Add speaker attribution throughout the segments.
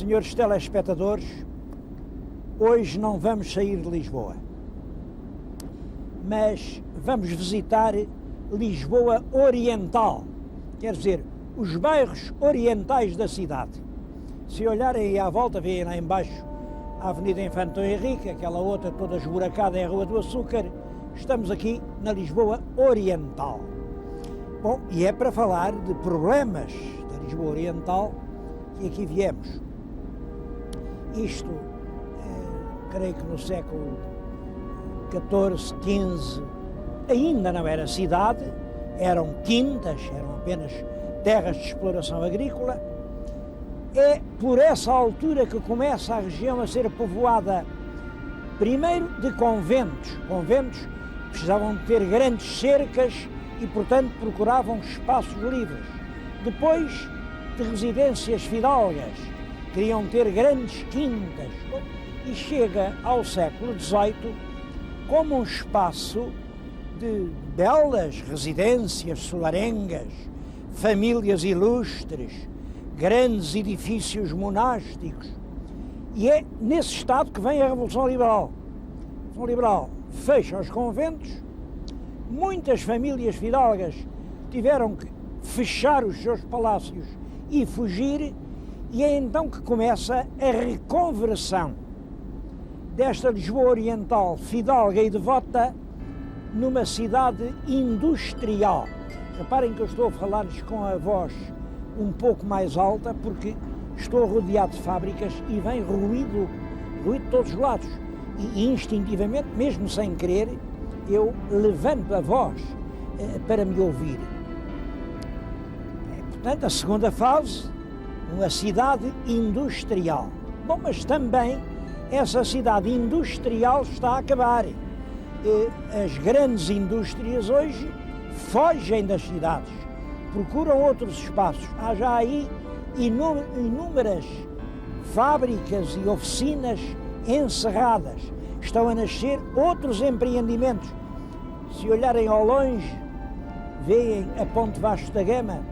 Speaker 1: Senhores telespectadores, hoje não vamos sair de Lisboa, mas vamos visitar Lisboa Oriental, quer dizer, os bairros orientais da cidade. Se olharem aí à volta, veem lá embaixo a Avenida Infante Henrique, aquela outra toda esburacada é a Rua do Açúcar. Estamos aqui na Lisboa Oriental. Bom, e é para falar de problemas da Lisboa Oriental que aqui viemos. Isto, creio que no século XIV, XV, ainda não era cidade, eram quintas, eram apenas terras de exploração agrícola. É por essa altura que começa a região a ser povoada, primeiro de conventos. Conventos precisavam de ter grandes cercas e, portanto, procuravam espaços livres. Depois de residências fidalgas, queriam ter grandes quintas. E chega ao século XVIII como um espaço de belas residências solarengas, famílias ilustres, grandes edifícios monásticos. E é nesse estado que vem a Revolução Liberal. A Revolução Liberal fecha os conventos, muitas famílias fidalgas tiveram que fechar os seus palácios e fugir, e é então que começa a reconversão desta Lisboa Oriental fidalga e devota numa cidade industrial. Reparem que eu estou a falar-lhes com a voz um pouco mais alta, porque estou rodeado de fábricas e vem ruído de todos os lados. E instintivamente, mesmo sem querer, eu levanto a voz para me ouvir. Portanto, a segunda fase, uma cidade industrial. Bom, mas também essa cidade industrial está a acabar. As grandes indústrias hoje fogem das cidades, procuram outros espaços. Há já aí inúmeras fábricas e oficinas encerradas. Estão a nascer outros empreendimentos. Se olharem ao longe, veem a Ponte Vasco da Gama.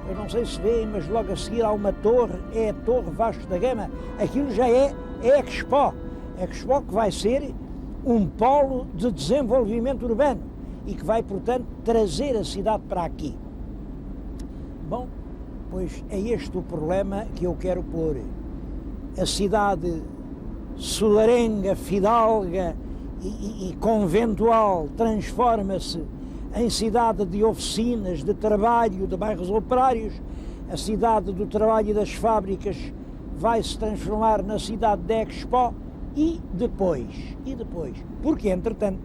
Speaker 1: Eu não sei se veem, mas logo a seguir há uma torre, é a Torre Vasco da Gama. Aquilo já é Expo. Expo que vai ser um polo de desenvolvimento urbano e que vai, portanto, trazer a cidade para aqui. Bom, pois é este o problema que eu quero pôr. A cidade solarenga, fidalga e conventual transforma-se em cidade de oficinas, de trabalho, de bairros operários. A cidade do trabalho e das fábricas vai se transformar na cidade de Expo e depois, porque entretanto,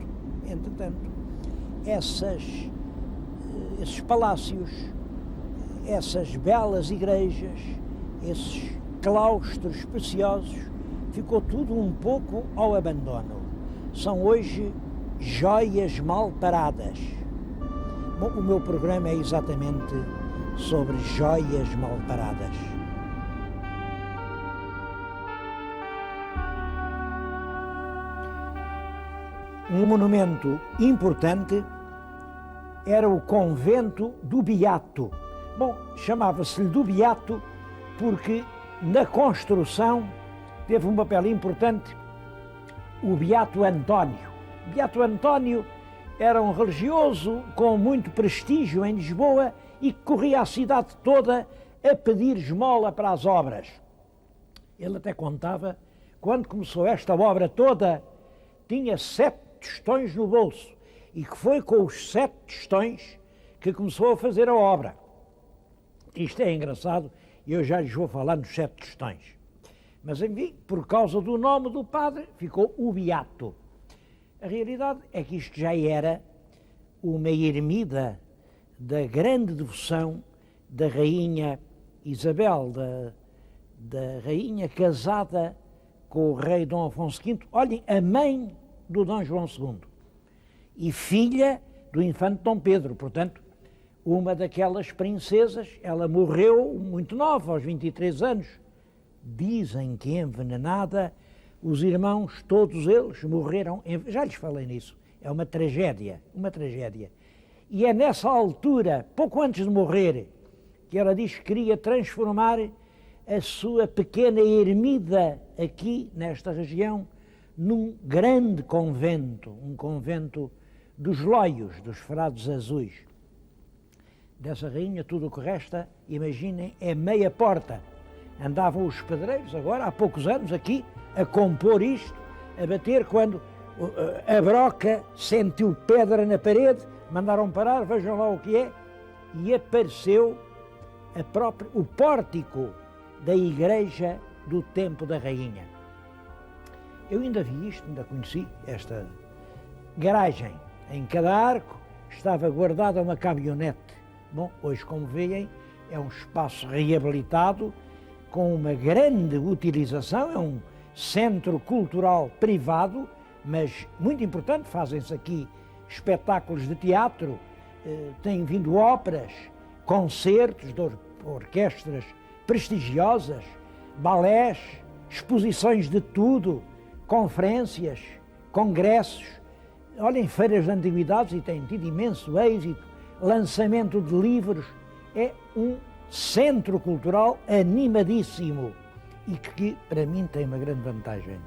Speaker 1: esses palácios, essas belas igrejas, esses claustros preciosos, ficou tudo um pouco ao abandono. São hoje joias mal paradas. Bom, o meu programa é exatamente sobre joias mal paradas. Um monumento importante era o convento do Beato. Bom, chamava-se-lhe do Beato porque na construção teve um papel importante o Beato António. O Beato António era um religioso com muito prestígio em Lisboa e que corria a cidade toda a pedir esmola para as obras. Ele até contava, quando começou esta obra toda, tinha 7 tostões no bolso, e que foi com os 7 tostões que começou a fazer a obra. Isto é engraçado, e eu já lhes vou falar nos 7 tostões. Mas, enfim, por causa do nome do padre, ficou o Beato. A realidade é que isto já era uma ermida da grande devoção da rainha Isabel, da rainha casada com o rei Dom Afonso V. Olhem, a mãe do Dom João II e filha do infante Dom Pedro, portanto, uma daquelas princesas. Ela morreu muito nova, aos 23 anos, dizem que envenenada. Os irmãos, todos eles, morreram, já lhes falei nisso, é uma tragédia, uma tragédia. E é nessa altura, pouco antes de morrer, que ela diz que queria transformar a sua pequena ermida aqui, nesta região, num grande convento, um convento dos Loios, dos Frades Azuis. Dessa rainha, tudo o que resta, imaginem, é meia porta. Andavam os pedreiros agora, há poucos anos, aqui, a compor isto, a bater, quando a broca sentiu pedra na parede, mandaram parar, vejam lá o que é, e apareceu o pórtico da igreja do Templo da Rainha. Eu ainda vi isto, ainda conheci esta garagem. Em cada arco estava guardada uma caminhonete. Bom, hoje, como veem, é um espaço reabilitado com uma grande utilização, é um centro cultural privado, mas muito importante. Fazem-se aqui espetáculos de teatro, têm vindo óperas, concertos de orquestras prestigiosas, balés, exposições de tudo, conferências, congressos. Olhem, feiras de antiguidades, e têm tido imenso êxito, lançamento de livros. É um centro cultural animadíssimo e que, para mim, tem uma grande vantagem.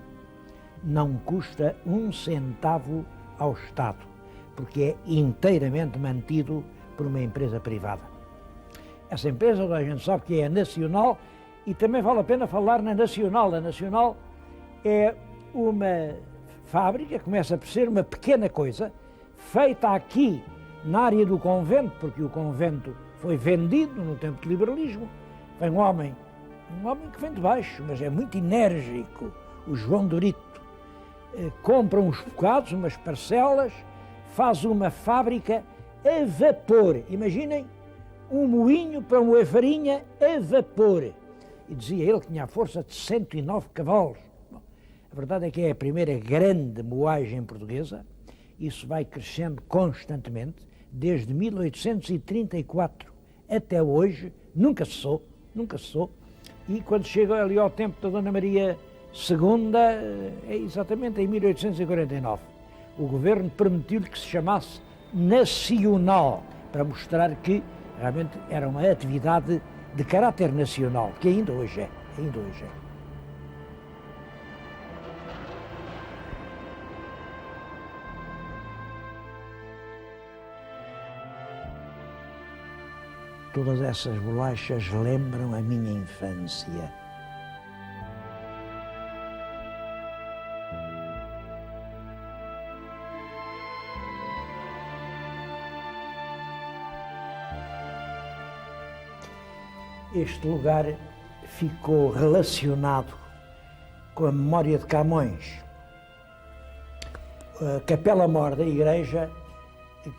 Speaker 1: Não custa um centavo ao Estado, porque é inteiramente mantido por uma empresa privada. Essa empresa, a gente sabe que é a Nacional, e também vale a pena falar na Nacional. A Nacional é uma fábrica, começa por ser uma pequena coisa, feita aqui na área do convento, porque o convento foi vendido no tempo de liberalismo. Vem um homem que vem de baixo, mas é muito enérgico, o João Dorito, compra uns bocados, umas parcelas, faz uma fábrica a vapor. Imaginem, um moinho para moer farinha a vapor. E dizia ele que tinha a força de 109 cavalos. Bom, a verdade é que é a primeira grande moagem portuguesa. Isso vai crescendo constantemente, desde 1834 até hoje, nunca cessou. E quando chega ali ao tempo da Dona Maria II, é exatamente em 1849, o governo permitiu-lhe que se chamasse Nacional, para mostrar que realmente era uma atividade de caráter nacional, que ainda hoje é. Todas essas bolachas lembram a minha infância. Este lugar ficou relacionado com a memória de Camões. A Capela Mor da igreja,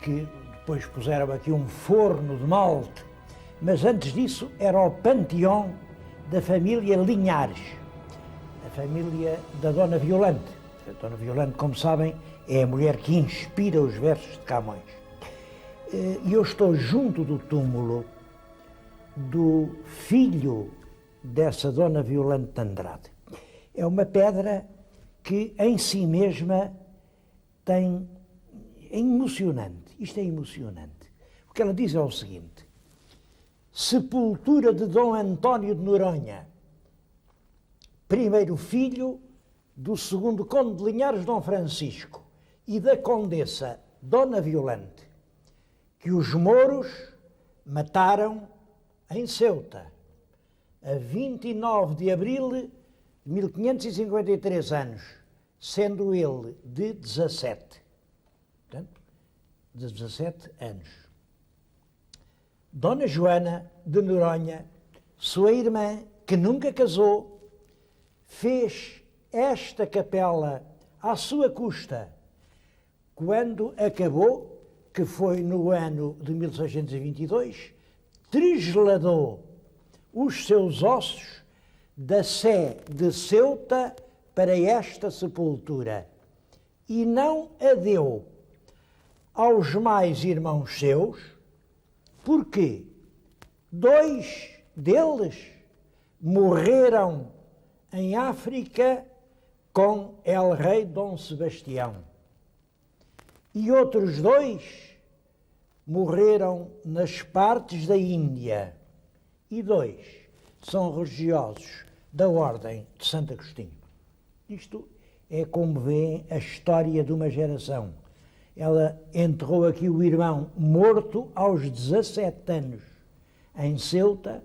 Speaker 1: que depois puseram aqui um forno de malte, mas antes disso era o panteão da família Linhares, a família da Dona Violante. A Dona Violante, como sabem, é a mulher que inspira os versos de Camões. E eu estou junto do túmulo do filho dessa Dona Violante de Andrade. É uma pedra que em si mesma tem... é emocionante, isto é emocionante. O que ela diz é o seguinte: sepultura de Dom António de Noronha, primeiro filho do segundo conde de Linhares, Dom Francisco, e da condessa Dona Violante, que os mouros mataram em Ceuta, a 29 de abril de 1553 anos, sendo ele de 17. Portanto, de 17 anos. Dona Joana de Noronha, sua irmã, que nunca casou, fez esta capela à sua custa. Quando acabou, que foi no ano de 1622, trasladou os seus ossos da Sé de Ceuta para esta sepultura e não a deu aos mais irmãos seus, porque 2 deles morreram em África com El Rei Dom Sebastião e outros 2 morreram nas partes da Índia, e 2 são religiosos da Ordem de Santo Agostinho. Isto é, como veem, a história de uma geração. Ela enterrou aqui o irmão morto aos 17 anos, em Ceuta.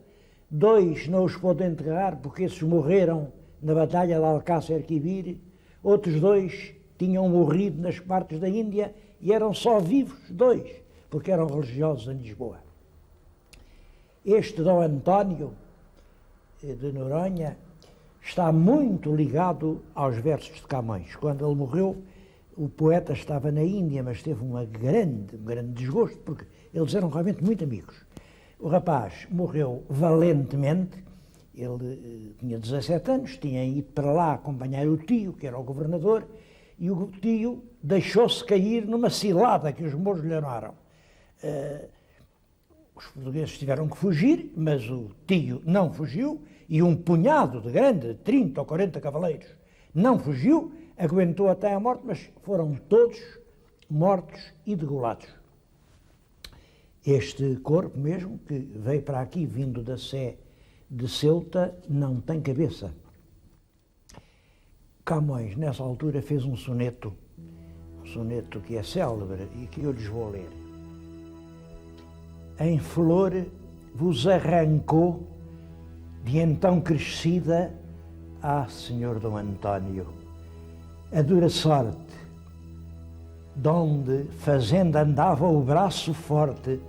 Speaker 1: 2 não os pôde enterrar porque esses morreram na Batalha de Alcácer Quibir. Outros 2 tinham morrido nas partes da Índia e eram só vivos 2, porque eram religiosos em Lisboa. Este Dom António de Noronha está muito ligado aos versos de Camões. Quando ele morreu, o poeta estava na Índia, mas teve um grande desgosto, porque eles eram realmente muito amigos. O rapaz morreu valentemente, ele tinha 17 anos, tinha ido para lá acompanhar o tio, que era o governador, e o tio deixou-se cair numa cilada que os mouros lhe armaram. Os portugueses tiveram que fugir, mas o tio não fugiu, e um punhado de grande, 30 ou 40 cavaleiros, não fugiu, aguentou até a morte, mas foram todos mortos e degolados. Este corpo mesmo, que veio para aqui, vindo da Sé de Ceuta, não tem cabeça. Camões, nessa altura, fez um soneto que é célebre e que eu lhes vou ler. Em flor vos arrancou, de então crescida, Senhor Dom António, a dura sorte, donde, fazendo andava o braço forte,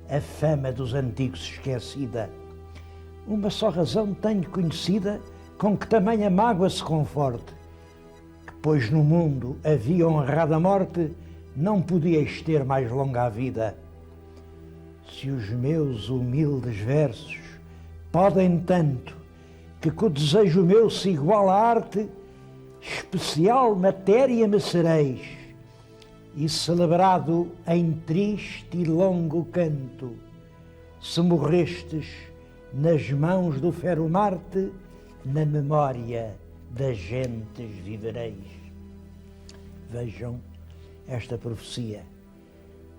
Speaker 1: a fama dos antigos esquecida. Uma só razão tenho conhecida, com que tamanha mágoa se conforte, que pois no mundo havia honrada morte, não podíeis ter mais longa a vida. Se os meus humildes versos podem tanto, que com o desejo meu se iguala à arte, especial matéria me sereis, e celebrado em triste e longo canto, se morrestes nas mãos do fero Marte, na memória das gentes vivereis. Vejam esta profecia.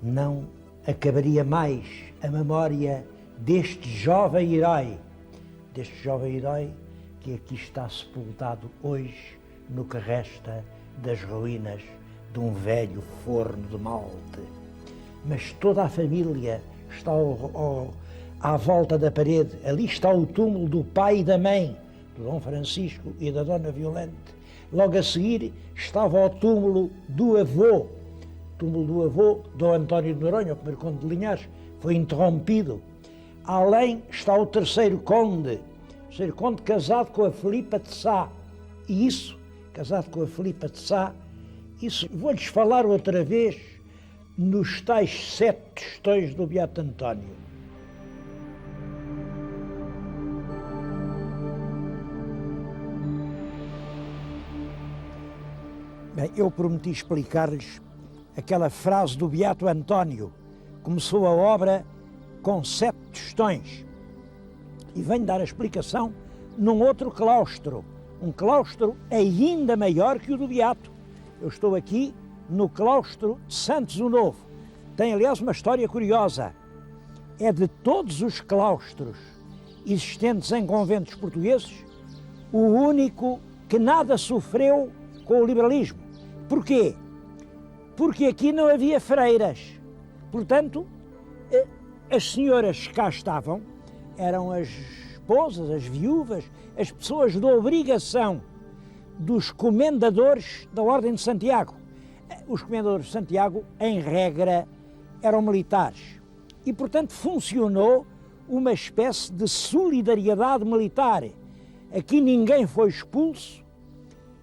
Speaker 1: Não acabaria mais a memória deste jovem herói que aqui está sepultado hoje no que resta das ruínas de um velho forno de malte. Mas toda a família está à volta da parede. Ali está o túmulo do pai e da mãe, do Dom Francisco e da Dona Violante. Logo a seguir estava o túmulo do avô, Dom António de Noronha, o primeiro conde de Linhares, foi interrompido. Além está o terceiro conde casado com a Filipa de Sá. E isso, casado com a Filipa de Sá, isso vou-lhes falar outra vez nos tais 7 tostões do Beato António. Bem, eu prometi explicar-lhes aquela frase do Beato António. Começou a obra com 7 tostões e venho dar a explicação num outro claustro, um claustro ainda maior que o do Beato. Eu estou aqui no claustro de Santos o Novo. Tem, aliás, uma história curiosa. É de todos os claustros existentes em conventos portugueses, o único que nada sofreu com o liberalismo. Porquê? Porque aqui não havia freiras. Portanto, as senhoras que cá estavam eram as esposas, as viúvas, as pessoas de obrigação dos comendadores da Ordem de Santiago. Os comendadores de Santiago, em regra, eram militares. E, portanto, funcionou uma espécie de solidariedade militar. Aqui ninguém foi expulso,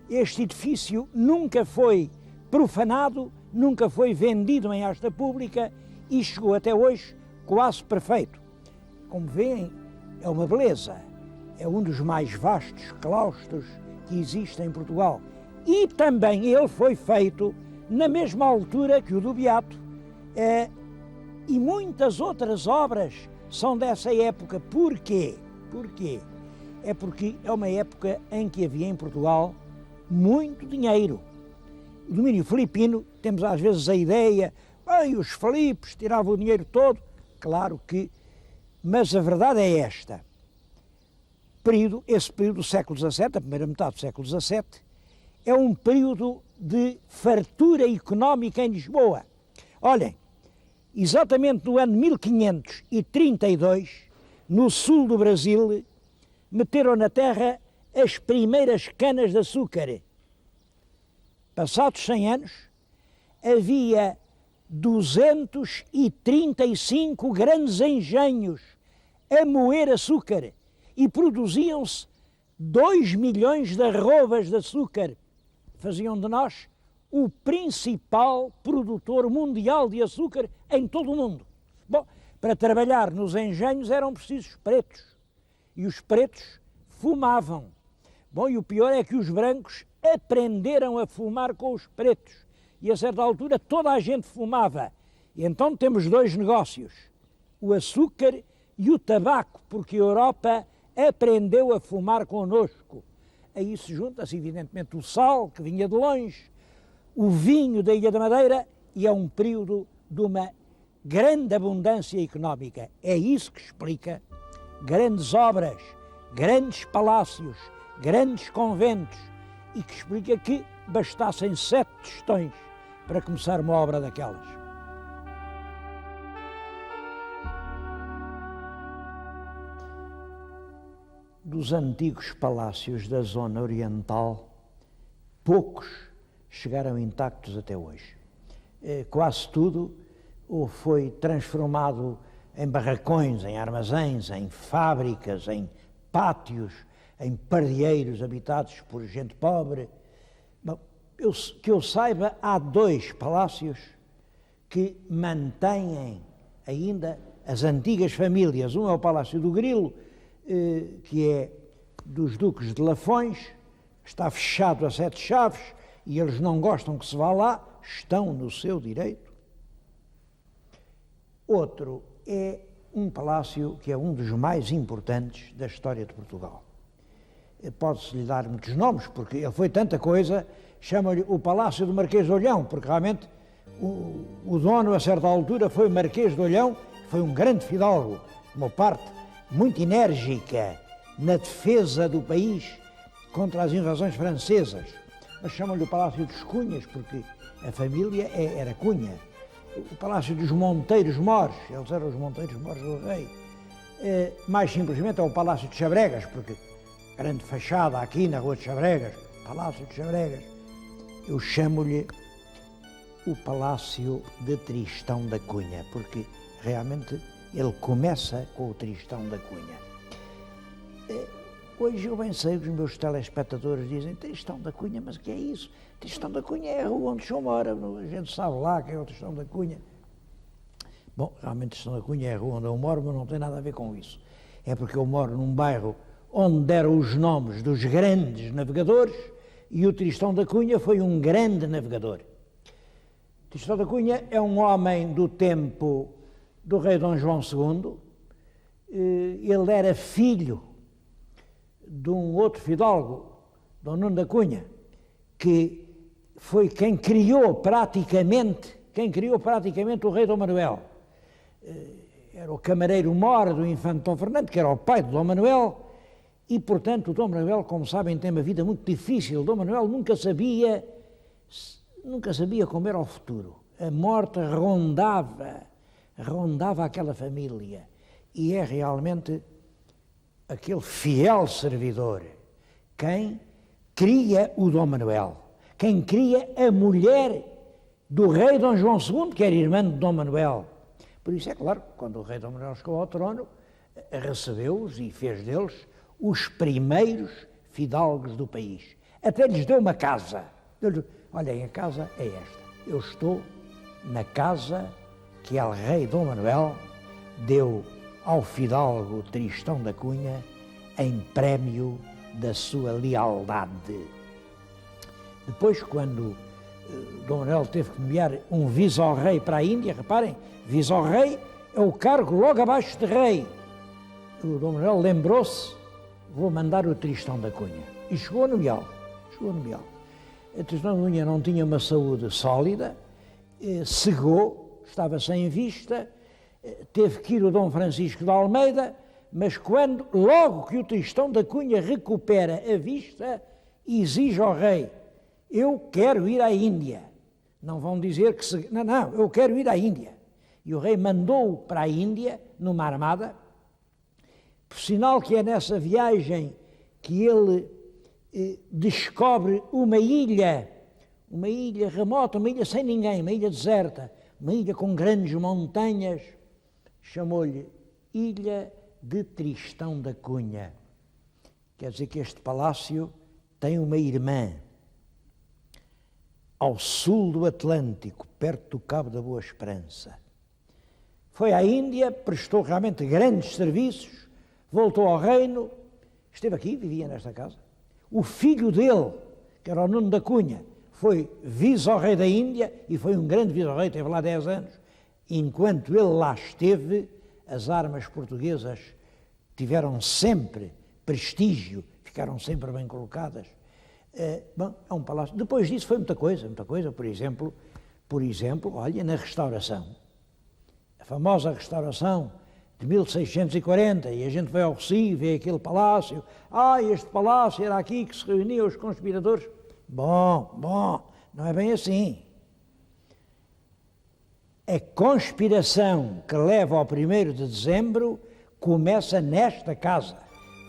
Speaker 1: este edifício nunca foi profanado, nunca foi vendido em asta pública e chegou até hoje quase perfeito. Como veem, é uma beleza, é um dos mais vastos claustros que existe em Portugal. E também ele foi feito na mesma altura que o do Beato. E muitas outras obras são dessa época. Porquê? Porquê? É porque é uma época em que havia em Portugal muito dinheiro. O domínio filipino, temos às vezes a ideia, bem, os Filipos tiravam o dinheiro todo, claro que, mas a verdade é esta. esse período do século XVII, a primeira metade do século XVII, é um período de fartura económica em Lisboa. Olhem, exatamente no ano 1532, no sul do Brasil, meteram na terra as primeiras canas de açúcar. Passados 100 anos, havia 235 grandes engenhos a moer açúcar e produziam-se 2 milhões de arrobas de açúcar. Faziam de nós o principal produtor mundial de açúcar em todo o mundo. Bom, para trabalhar nos engenhos eram precisos pretos, e os pretos fumavam. Bom, e o pior é que os brancos aprenderam a fumar com os pretos, e a certa altura toda a gente fumava. E então temos dois negócios, o açúcar e o tabaco, porque a Europa aprendeu a fumar connosco. A isso junta-se, evidentemente, o sal, que vinha de longe, o vinho da Ilha da Madeira, e é um período de uma grande abundância económica. É isso que explica grandes obras, grandes palácios, grandes conventos, e que explica que bastassem 7 tostões para começar uma obra daquelas. Dos antigos palácios da zona oriental, poucos chegaram intactos até hoje. Quase tudo ou foi transformado em barracões, em armazéns, em fábricas, em pátios, em pardieiros habitados por gente pobre. Bom, que eu saiba, há 2 palácios que mantêm ainda as antigas famílias. Um é o Palácio do Grilo, que é dos duques de Lafões, está fechado a 7 chaves e eles não gostam que se vá lá, estão no seu direito. Outro é um palácio que é um dos mais importantes da história de Portugal. Pode-se-lhe dar muitos nomes, porque ele foi tanta coisa, chama-lhe o Palácio do Marquês de Olhão, porque realmente o dono, a certa altura, foi o Marquês de Olhão, foi um grande fidalgo, uma parte muito enérgica na defesa do país contra as invasões francesas, mas chamam-lhe o Palácio dos Cunhas, porque a família era Cunha. O Palácio dos Monteiros Mores, eles eram os Monteiros Mores do Rei. Mais simplesmente é o Palácio de Chabregas, porque grande fachada aqui na Rua de Chabregas, Palácio de Chabregas. Eu chamo-lhe o Palácio de Tristão da Cunha, porque realmente ele começa com o Tristão da Cunha. Hoje eu bem sei que os meus telespectadores dizem Tristão da Cunha, mas o que é isso? Tristão da Cunha é a rua onde o senhor mora, a gente sabe lá que é o Tristão da Cunha. Bom, realmente Tristão da Cunha é a rua onde eu moro, mas não tem nada a ver com isso. É porque eu moro num bairro onde deram os nomes dos grandes navegadores e o Tristão da Cunha foi um grande navegador. Tristão da Cunha é um homem do tempo do rei Dom João II, ele era filho de um outro fidalgo, Dom Nuno da Cunha, que foi quem criou praticamente o rei Dom Manuel. Era o camareiro-mor do infante Dom Fernando, que era o pai de Dom Manuel, e portanto o Dom Manuel, como sabem, tem uma vida muito difícil. Dom Manuel nunca sabia como era o futuro. A morte rondava aquela família, e é realmente aquele fiel servidor quem cria o Dom Manuel, quem cria a mulher do rei Dom João II, que era irmã de Dom Manuel. Por isso é claro, quando o rei Dom Manuel chegou ao trono, recebeu-os e fez deles os primeiros fidalgos do país. Até lhes deu uma casa. Olhem, a casa é esta. Eu estou na casa que el rei Dom Manuel deu ao fidalgo Tristão da Cunha em prémio da sua lealdade. Depois, quando Dom Manuel teve que nomear um vice-rei para a Índia, reparem, vice-rei é o cargo logo abaixo de rei. O Dom Manuel lembrou-se, vou mandar o Tristão da Cunha. E chegou a nomeá-lo. A Tristão da Cunha não tinha uma saúde sólida, cegou, estava sem vista, teve que ir o Dom Francisco de Almeida mas logo que o Tristão da Cunha recupera a vista, exige ao rei: eu quero ir à Índia. Não vão dizer que não, eu quero ir à Índia. E o rei mandou-o para a Índia, numa armada, por sinal que é nessa viagem que ele descobre uma ilha remota, uma ilha sem ninguém, uma ilha deserta, uma ilha com grandes montanhas, chamou-lhe Ilha de Tristão da Cunha. Quer dizer que este palácio tem uma irmã, ao sul do Atlântico, perto do Cabo da Boa Esperança. Foi à Índia, prestou realmente grandes serviços, voltou ao reino, esteve aqui, vivia nesta casa. O filho dele, que era o Nuno da Cunha, foi vice-rei da Índia e foi um grande vice-rei, esteve lá 10 anos. Enquanto ele lá esteve, as armas portuguesas tiveram sempre prestígio, ficaram sempre bem colocadas. Bom, é um palácio. Depois disso foi muita coisa, por exemplo, olha, na restauração, a famosa restauração de 1640, e a gente vai ao Recife, vê aquele palácio, este palácio era aqui que se reuniam os conspiradores. Bom, não é bem assim. A conspiração que leva ao 1º de dezembro começa nesta casa.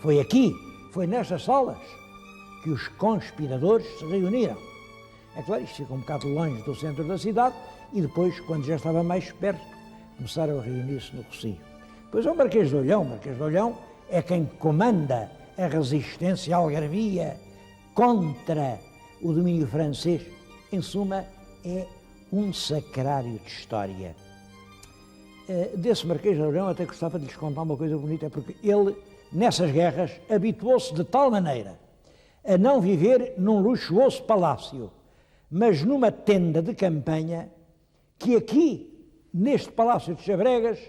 Speaker 1: Foi aqui, foi nestas salas que os conspiradores se reuniram. É claro, isto fica um bocado longe do centro da cidade e depois, quando já estava mais perto, começaram a reunir-se no Recife. Pois é o Marquês de Olhão. Marquês de Olhão é quem comanda a resistência algarvia contra o domínio francês. Em suma, é um sacrário de história. Desse Marquês de Olhão até gostava de lhes contar uma coisa bonita, porque ele, nessas guerras, habituou-se de tal maneira a não viver num luxuoso palácio, mas numa tenda de campanha, que aqui, neste Palácio de Chabregas,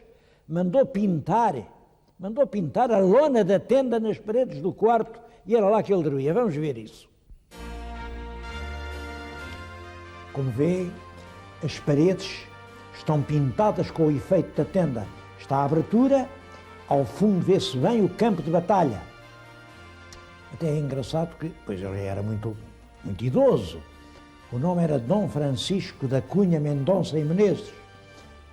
Speaker 1: mandou pintar a lona da tenda nas paredes do quarto, e era lá que ele dormia. Vamos ver isso. Como vê, as paredes estão pintadas com o efeito da tenda. Está a abertura, ao fundo vê-se bem o campo de batalha. Até é engraçado que, pois ele era muito idoso. O nome era Dom Francisco da Cunha Mendonça e Menezes.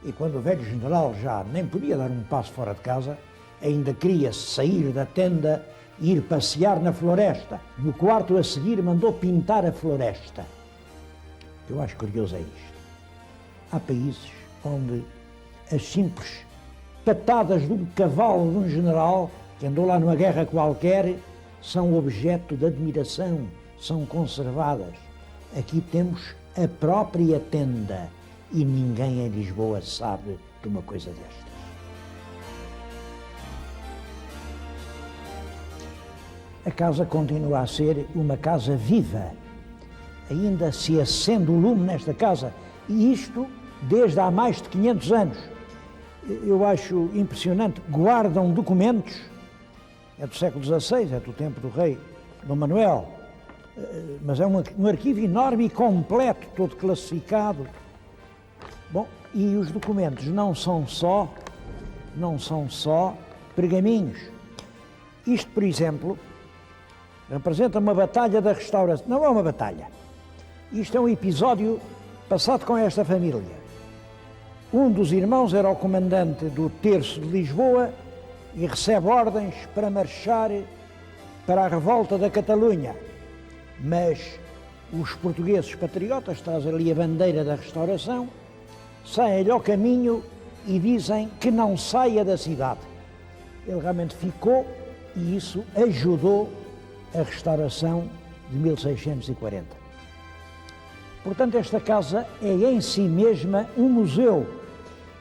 Speaker 1: E quando o velho general já nem podia dar um passo fora de casa, ainda queria sair da tenda e ir passear na floresta. No quarto a seguir mandou pintar a floresta. O que eu acho curioso é isto. Há países onde as simples patadas de um cavalo de um general que andou lá numa guerra qualquer são objeto de admiração, são conservadas. Aqui temos a própria tenda e ninguém em Lisboa sabe de uma coisa destas. A casa continua a ser uma casa viva. Ainda se acende o lume nesta casa, e isto desde há mais de 500 anos. Eu acho impressionante, guardam documentos, é do século XVI, é do tempo do rei Dom Manuel, mas é um arquivo enorme e completo, todo classificado. Bom, e os documentos não são só pergaminhos. Isto, por exemplo, representa uma batalha da restauração. Não é uma batalha. Isto é um episódio passado com esta família. Um dos irmãos era o comandante do Terço de Lisboa e recebe ordens para marchar para a revolta da Catalunha. Mas os portugueses patriotas trazem ali a bandeira da restauração, saem-lhe ao caminho e dizem que não saia da cidade. Ele realmente ficou e isso ajudou a restauração de 1640. Portanto, esta casa é em si mesma um museu.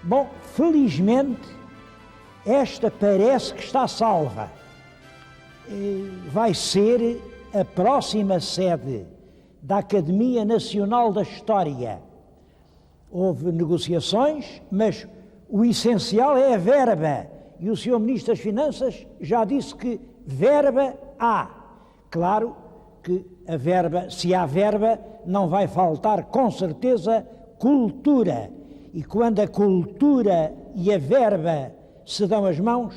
Speaker 1: Bom, felizmente, esta parece que está salva. Vai ser a próxima sede da Academia Nacional da História. Houve negociações, mas o essencial é a verba. E o Sr. Ministro das Finanças já disse que verba há. Claro que a verba, se há verba, não vai faltar com certeza cultura. E quando a cultura e a verba se dão as mãos,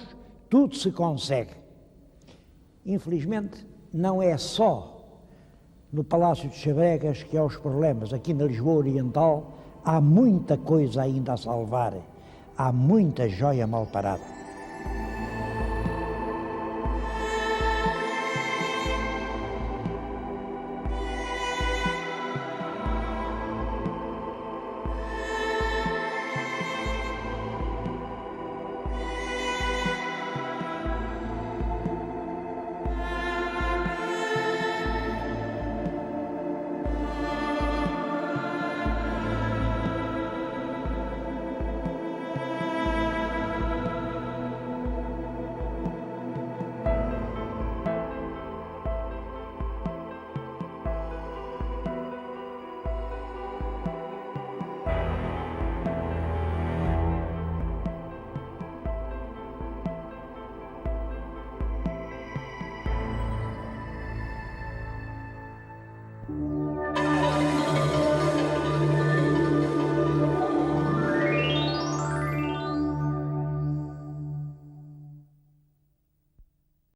Speaker 1: tudo se consegue. Infelizmente, não é só no Palácio de Chabregas que há os problemas. Aqui na Lisboa Oriental há muita coisa ainda a salvar, há muita joia mal parada.